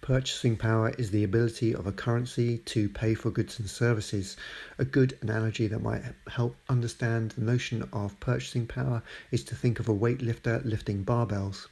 Purchasing power is the ability of a currency to pay for goods and services. A good analogy that might help understand the notion of purchasing power is to think of a weightlifter lifting barbells.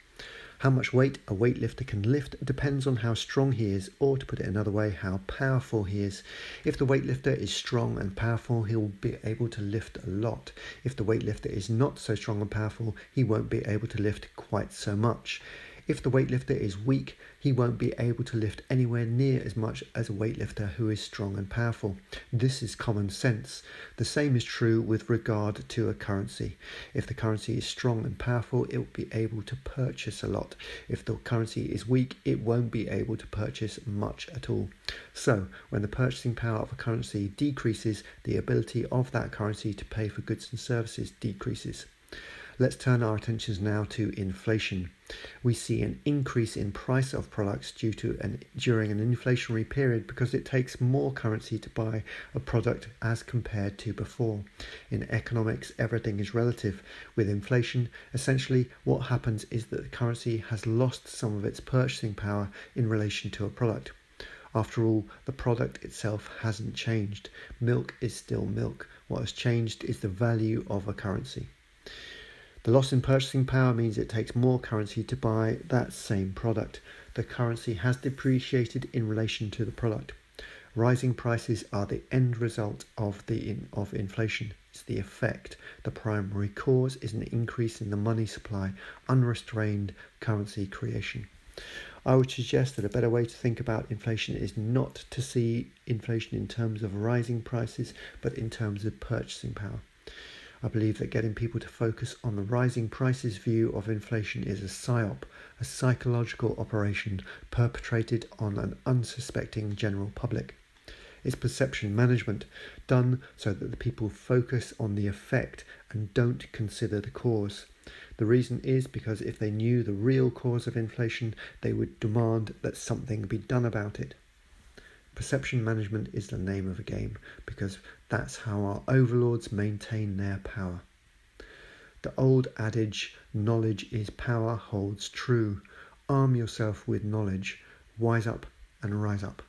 How much weight a weightlifter can lift depends on how strong he is, or to put it another way, how powerful he is. If the weightlifter is strong and powerful, he will be able to lift a lot. If the weightlifter is not so strong and powerful, he won't be able to lift quite so much. If the weightlifter is weak, he won't be able to lift anywhere near as much as a weightlifter who is strong and powerful. This is common sense. The same is true with regard to a currency. If the currency is strong and powerful, it will be able to purchase a lot. If the currency is weak, it won't be able to purchase much at all. So, when the purchasing power of a currency decreases, the ability of that currency to pay for goods and services decreases. Let's turn our attentions now to inflation. We see an increase in price of products during an inflationary period because it takes more currency to buy a product as compared to before. In economics, everything is relative. With inflation, essentially what happens is that the currency has lost some of its purchasing power in relation to a product. After all, the product itself hasn't changed. Milk is still milk. What has changed is the value of a currency. The loss in purchasing power means it takes more currency to buy that same product. The currency has depreciated in relation to the product. Rising prices are the end result of inflation. It's the effect. The primary cause is an increase in the money supply, unrestrained currency creation. I would suggest that a better way to think about inflation is not to see inflation in terms of rising prices, but in terms of purchasing power. I believe that getting people to focus on the rising prices view of inflation is a psyop, a psychological operation perpetrated on an unsuspecting general public. It's perception management, done so that the people focus on the effect and don't consider the cause. The reason is because if they knew the real cause of inflation, they would demand that something be done about it. Perception management is the name of the game because that's how our overlords maintain their power. The old adage, knowledge is power, holds true. Arm yourself with knowledge. Wise up and rise up.